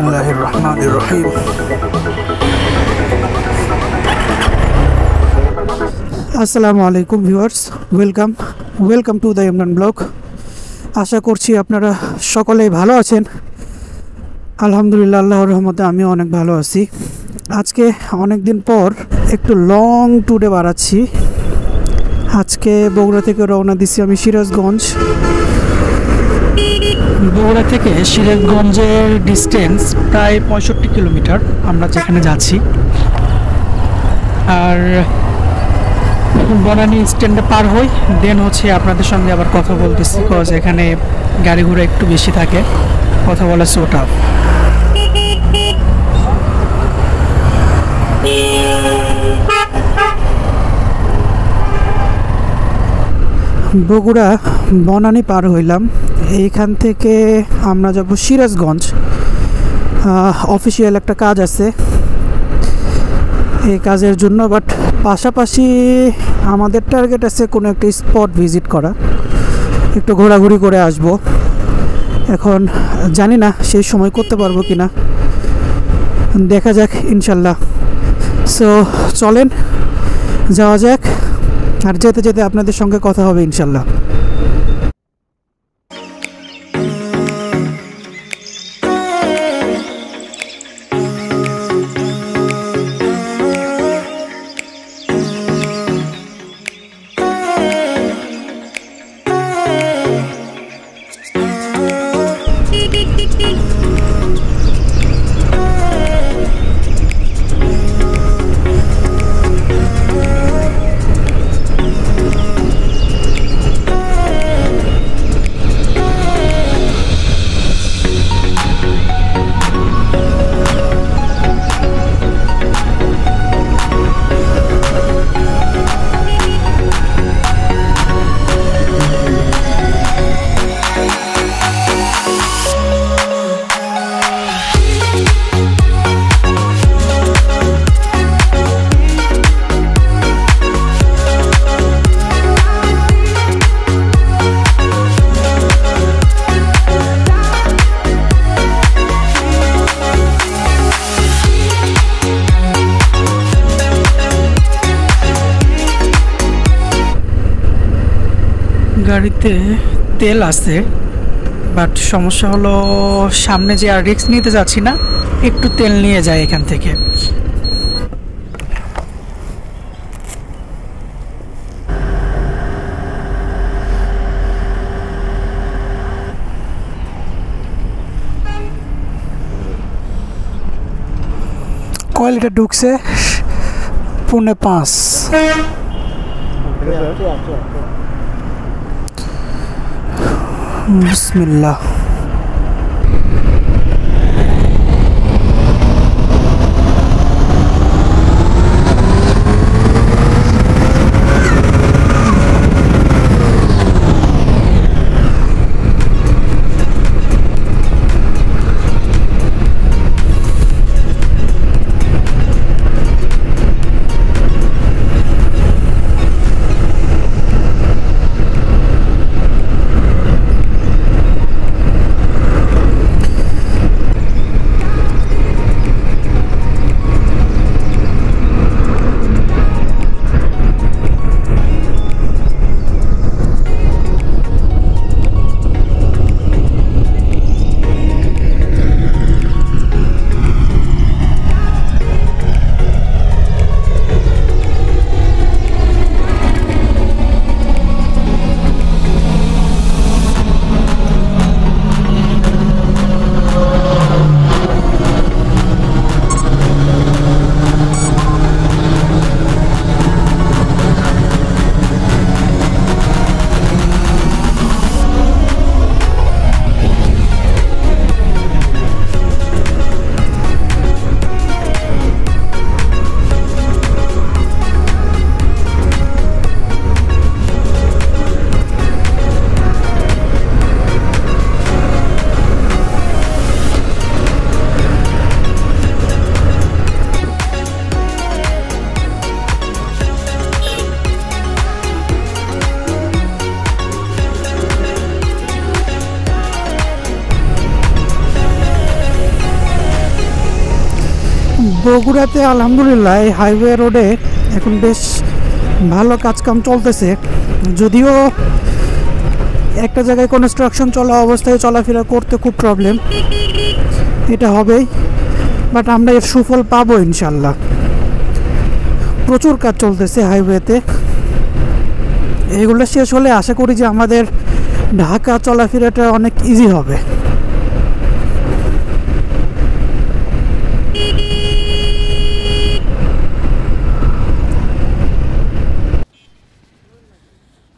বিসমিল্লাহির রহমানির রহিম। আসসালামু আলাইকুম viewers, welcome to the Imran blog. আশা করছি আপনারা সকলেই ভালো আছেন। আলহামদুলিল্লাহ, আল্লাহর রহমতে আমিও অনেক ভালো আছি। আজকে অনেক দিন পর একটু লং ট্যুরে বাড়াচ্ছি। আজকে বগুড়া থেকে রওনা দিচ্ছি আমি সিরাজগঞ্জ। বগুড়া থেকে সিরাজগঞ্জের ডিস্টেন্স প্রায় 65 কিলোমিটার আমরা যেখানে যাচ্ছি। আর বনানী স্ট্যান্ডে পার হই, দেন হচ্ছে আপনাদের সঙ্গে আবার কথা বলতেছি, বিকজ এখানে গাড়ি ঘোড়া একটু বেশি থাকে, কথা বলা সো টাফ। বগুড়া বনানী পার হইলাম। এইখান থেকে আমরা যাব সিরাজগঞ্জ। অফিসিয়াল একটা কাজ আছে এই কাজের জন্য, বাট পাশাপাশি আমাদের টার্গেট আছে কোনো একটা স্পট ভিজিট করা, একটু ঘোরাঘুরি করে আসব। এখন জানি না সেই সময় করতে পারবো কি না, দেখা যাক ইনশাল্লাহ। সো চলেন যাওয়া যাক, আর যেতে যেতে আপনাদের সঙ্গে কথা হবে ইনশাল্লাহ। গাড়িতে তেল আছে, বাট সমস্যা হলো সামনে যে আর রিস্ক নিতে যাচ্ছি না, একটু তেল নিয়ে যাই এখান থেকে। কয় লিটার ঢুকছে? 4.5। বিসমিল্লাহ। বগুড়াতে আলহামদুলিল্লাহ এই হাইওয়ে রোডে এখন বেশ ভালো কাজকাম চলতেছে, যদিও একটা জায়গায় কনস্ট্রাকশন চলা অবস্থায় চলাফেরা করতে খুব প্রবলেম, এটা হবেই, বাট আমরা এর সুফল পাবো ইনশাল্লাহ। প্রচুর কাজ চলতেছে হাইওয়েতে, এগুলো শেষ হলে আশা করি যে আমাদের ঢাকা চলাফেরাটা অনেক ইজি হবে।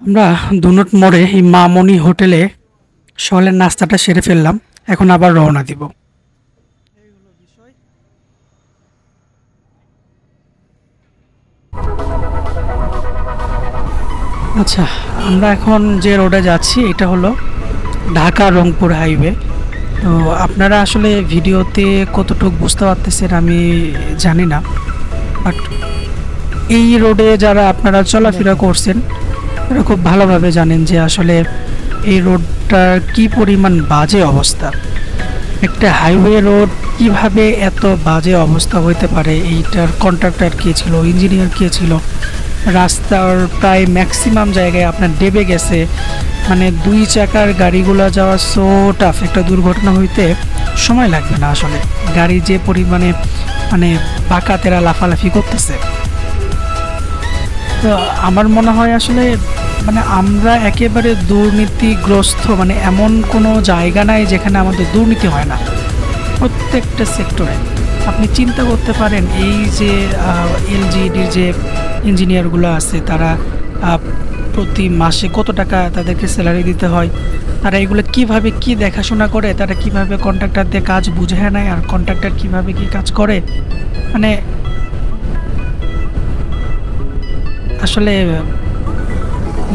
আমরা দুনট মোড়ে এই মামনি হোটেলে সকালের নাস্তাটা সেরে ফেললাম, এখন আবার রওনা দিব। আচ্ছা, আমরা এখন যে রোডে যাচ্ছি এটা হলো ঢাকা রংপুর হাইওয়ে। তো আপনারা আসলে ভিডিওতে কতটুকু বুঝতে পারতেছেন আমি জানি না, বাট এই রোডে যারা আপনারা চলাফেরা করছেন তারা খুব ভালোভাবে জানেন যে আসলে এই রোডটার কি পরিমাণ বাজে অবস্থা। একটা হাইওয়ে রোড কিভাবে এত বাজে অবস্থা হইতে পারে, এইটার কন্ট্রাক্টর কে ছিল, ইঞ্জিনিয়ার কে ছিল, রাস্তার প্রায় ম্যাক্সিমাম জায়গায় আপনার ডেবে গেছে, মানে 2 চাকার গাড়িগুলো যাওয়া সো টাফ। একটা দুর্ঘটনা হইতে সময় লাগবে না আসলে, গাড়ি যে পরিমাণে মানে বাঁকা তেরা লাফালাফি করতেছে। তো আমার মনে হয় আসলে মানে আমরা একেবারে দুর্নীতিগ্রস্ত, মানে এমন কোনো জায়গা নাই যেখানে আমাদের দুর্নীতি হয় না। প্রত্যেকটা সেক্টরে আপনি চিন্তা করতে পারেন, এই যে এলজিইডির যে ইঞ্জিনিয়ারগুলো আছে তারা প্রতি মাসে কত টাকা তাদেরকে স্যালারি দিতে হয়, তারা এগুলো কিভাবে কি দেখাশোনা করে, তারা কিভাবে কন্ট্রাক্টরদের কাজ বুঝে নেয়, আর কন্ট্রাক্টর কিভাবে কি কাজ করে, মানে আসলে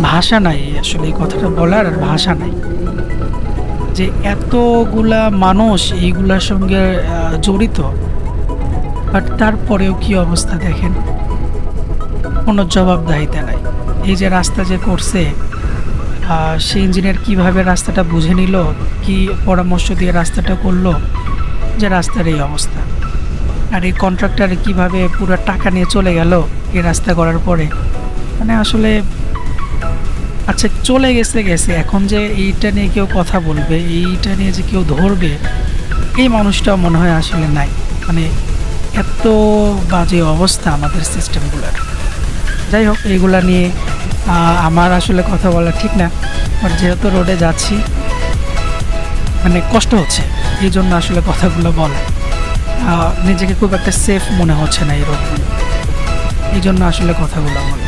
ভাষা নাই, আসলে এই কথাটা বলার আর ভাষা নাই যে এতগুলা মানুষ এইগুলার সঙ্গে জড়িত, বাট তারপরেও কি অবস্থা দেখেন, কোনো জবাবদাহিতা নাই। এই যে রাস্তা যে করছে, সেই ইঞ্জিনিয়ার কীভাবে রাস্তাটা বুঝে নিল, কি পরামর্শ দিয়ে রাস্তাটা করলো যে রাস্তার এই অবস্থা, আর এই কন্ট্রাক্টর কিভাবে পুরো টাকা নিয়ে চলে গেল এই রাস্তা করার পরে। মানে আসলে আচ্ছা চলে গেছে গেছে, এখন যে এইটা নিয়ে কেউ কথা বলবে, এইটা নিয়ে যে কেউ ধরবে, এই মানুষটাও মনে হয় আসলে নাই। মানে এত বাজে অবস্থা আমাদের সিস্টেমগুলোর। যাই হোক, এইগুলা নিয়ে আমার আসলে কথা বলা ঠিক না, বাট যেহেতু রোডে যাচ্ছি মানে কষ্ট হচ্ছে, এই জন্য আসলে কথাগুলো বলা, নিজেকে খুব একটা সেফ মনে হচ্ছে না এই রোডগুলো, এই জন্য আসলে কথাগুলো বলা।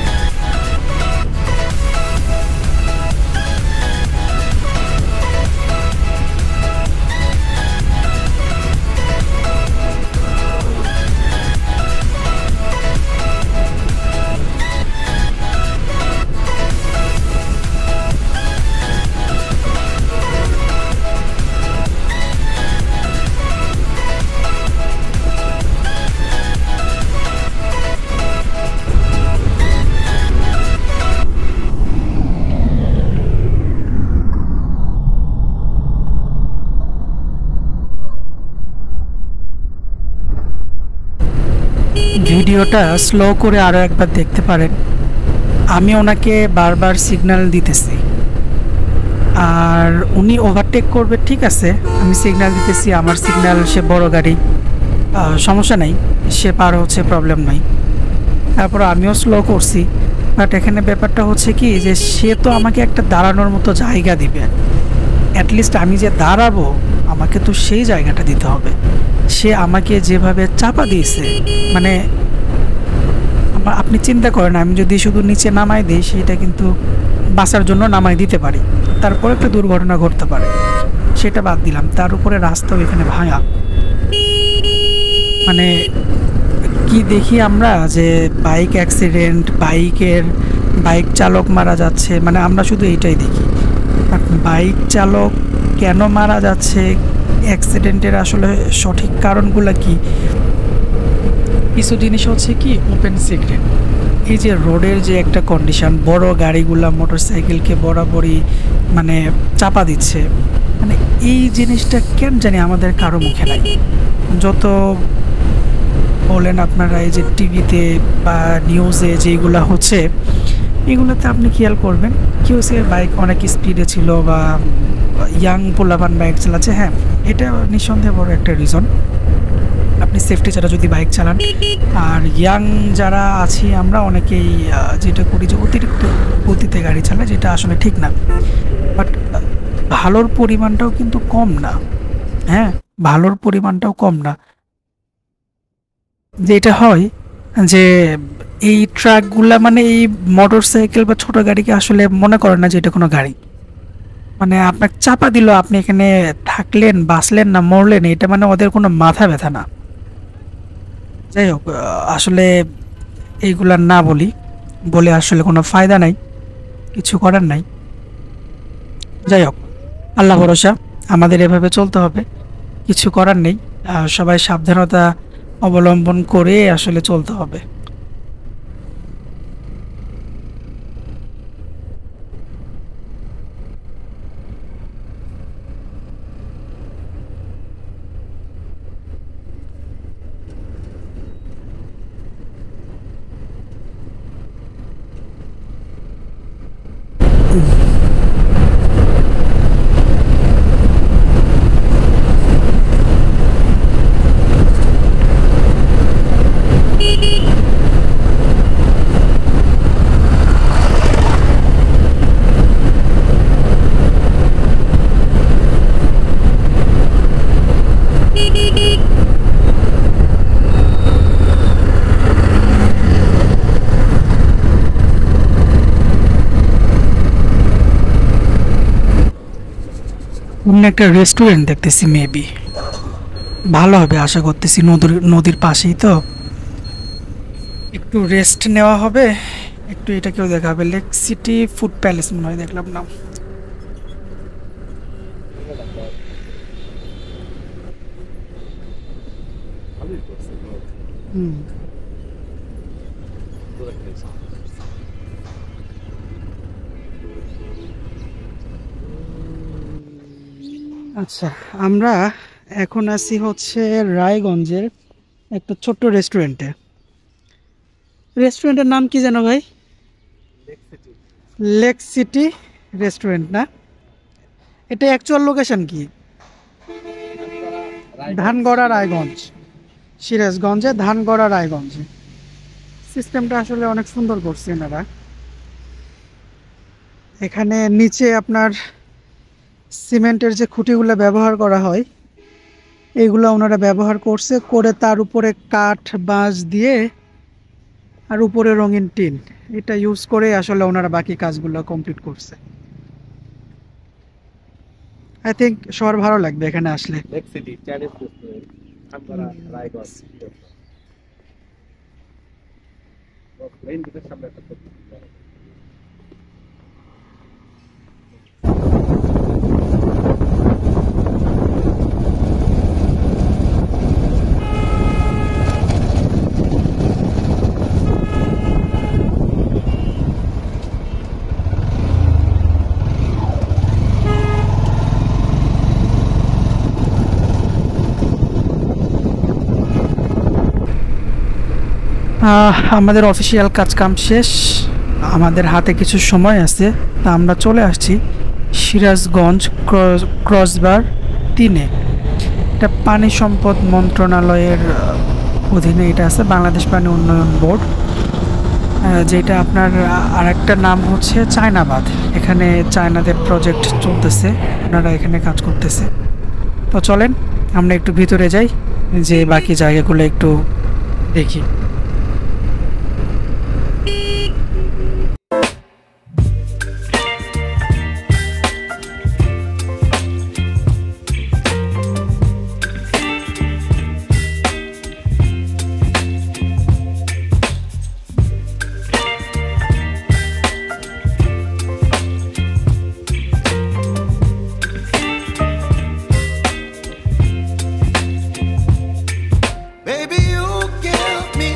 ভিডিওটা স্লো করে আরও একবার দেখতে পারেন, আমি ওনাকে বারবার সিগন্যাল দিতেছি, আর উনি ওভারটেক করবে ঠিক আছে, আমি সিগন্যাল দিতেছি, আমার সিগন্যাল, সে বড় গাড়ি, সমস্যা নাই, সে পার হচ্ছে, প্রবলেম নাই, তারপর আমিও স্লো করছি। বাট এখানে ব্যাপারটা হচ্ছে কি যে সে তো আমাকে একটা দাঁড়ানোর মতো জায়গা দিবে, অ্যাটলিস্ট আমি যে দাঁড়াবো আমাকে তো সেই জায়গাটা দিতে হবে। সে আমাকে যেভাবে চাপা দিয়েছে, মানে আপনি চিন্তা করেন, আমি যদি শুধু নিচে নামাই দিই সেটা কিন্তু বাঁচার জন্য নামাই দিতে পারি, তারপর একটা দুর্ঘটনা ঘটতে পারে, সেটা বাদ দিলাম, তার উপরে রাস্তাও এখানে ভাঙা। মানে কি দেখি আমরা যে বাইক অ্যাক্সিডেন্ট, বাইক চালক মারা যাচ্ছে, মানে আমরা শুধু এইটাই দেখি, বাট বাইক চালক কেন মারা যাচ্ছে, অ্যাক্সিডেন্টের আসলে সঠিক কারণগুলো কি, কিছু জিনিস হচ্ছে কি ওপেন সিক্রেট। এই যে রোডের যে একটা কন্ডিশন, বড় গাড়িগুলা মোটরসাইকেলকে বরাবরই মানে চাপা দিচ্ছে, মানে এই জিনিসটা কেন জানি আমাদের কারো মুখে নাই। যত বলেন আপনারা এই যে টিভিতে বা নিউজে যেগুলো হচ্ছে এগুলোতে আপনি খেয়াল করবেন কিউসি এর বাইক অনেক স্পিডে ছিল বা ইয়াং পোলাপান বাইক চালাচ্ছে। হ্যাঁ, এটা নিঃসন্দেহে বড় একটা রিজন। আপনি সেফটি ছাড়া যদি বাইক চালান, আর ইয়াং যারা আছি আমরা অনেকেই যেটা করি যে অতিরিক্ত গতিতে গাড়ি চালায়, যেটা আসলে ঠিক না। বাট ভালোর পরিমাণটাও কিন্তু কম না। হ্যাঁ, ভালোর পরিমাণটাও কম না। যেটা হয় যে এই ট্রাকগুলা মানে এই মোটর সাইকেল বা ছোট গাড়িকে আসলে মনে করে না যে এটা কোনো গাড়ি। মানে আপনাকে চাপা দিল, আপনি এখানে থাকলেন, বাঁচলেন না মরলেন, এটা মানে ওদের কোনো মাথা ব্যথা না। যাই হোক, আসলে এইগুলা না বলে আসলে কোনো ফায়দা নাই, কিছু করার নাই। যাই হোক, আল্লাহ ভরসা, আমাদের এভাবে চলতে হবে, কিছু করার নেই। সবাই সাবধানতা অবলম্বন করে আসলে চলতে হবে। অন্য একটা রেস্টুরেন্ট দেখতেছি, মেবি ভালো হবে আশা করতেছি। নদীর পাশেই তো, একটু রেস্ট নেওয়া হবে, একটু এটাকেও দেখা হবে। লেক সিটি ফুড প্যালেস মনে হয় দেখলাম না। হুম, আচ্ছা, আমরা এখন আছি হচ্ছে রায়গঞ্জের একটা ছোট্ট রেস্টুরেন্টে। রেস্টুরেন্টের নাম কি যেন ভাই? লেক সিটি রেস্টুরেন্ট না? এটা অ্যাকচুয়াল লোকেশন কি? ধানগড়া রায়গঞ্জ, সিরাজগঞ্জে ধানগড়া রায়গঞ্জে। সিস্টেমটা আসলে অনেক সুন্দর করছে এনারা। এখানে নিচে আপনার সিমেন্টের যে খুঁটিগুলো ব্যবহার করা হয় এইগুলো ওনারা ব্যবহার করছে, করে তার উপরে কাঠ বাঁশ দিয়ে আর উপরে রঙিন টিন, এটা ইউজ করে আসলে ওনারা বাকি কাজগুলো কমপ্লিট করছে। আই থিঙ্ক সবার ভালো লাগবে এখানে আসলে। আমাদের অফিসিয়াল কাজ কাম শেষ, আমাদের হাতে কিছু সময় আছে, তা আমরা চলে আসছি সিরাজগঞ্জ ক্রসবার 3-এ। এটা পানি সম্পদ মন্ত্রণালয়ের অধীনে এটা আছে, বাংলাদেশ পানি উন্নয়ন বোর্ড, যেটা আপনার আরেকটা নাম হচ্ছে চায়নাবাদ। এখানে চায়নাদের প্রজেক্ট চলতেছে, ওনারা এখানে কাজ করতেছে। তো চলেন আমরা একটু ভিতরে যাই, যে বাকি জায়গাগুলো একটু দেখি। Baby, you give me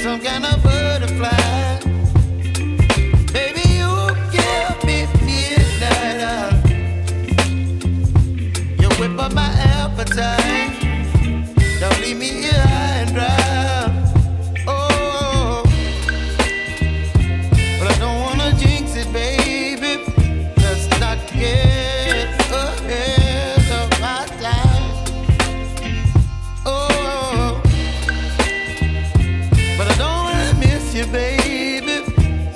some kind of butterfly. Baby, you give me midnight. You whip up my appetite. Don't leave me here high and dry. Oh, but I don't wanna jinx it, baby. Let's not get ahead of my time. Oh, but I don't wanna miss you, baby.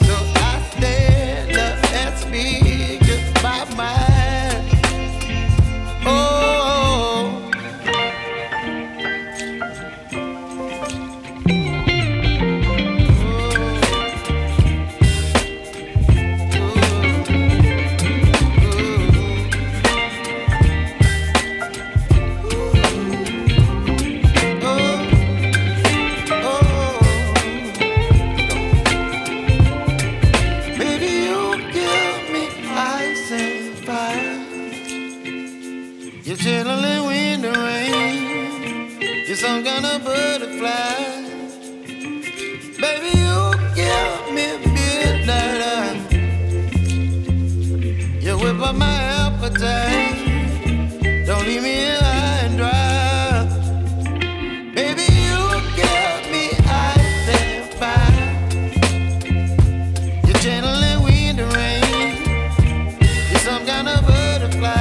So I stand up and speak just my mind. Oh. You're chilling wind and rain. You're some kind of butterfly. Baby, you give me midnight. You whip up my appetite. Don't leave me here high and dry. Baby, you give me ice and fire. You're channeling wind and rain. You're some kind of butterfly.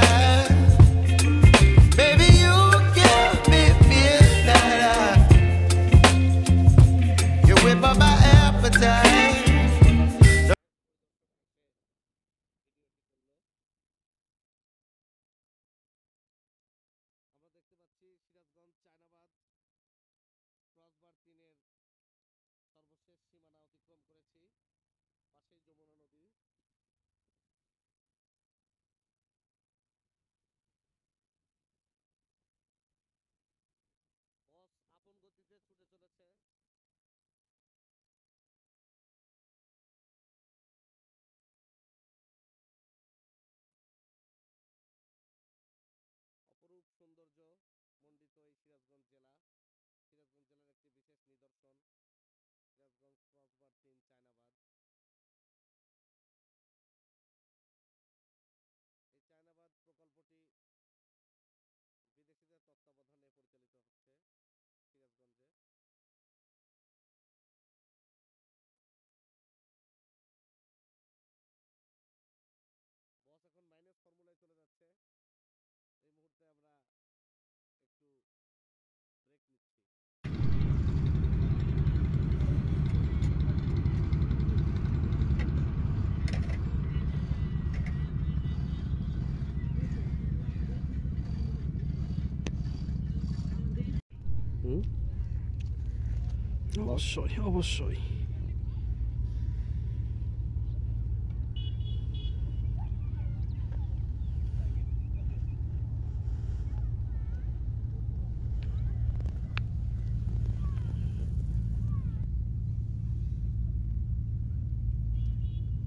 অবশ্যই অবশ্যই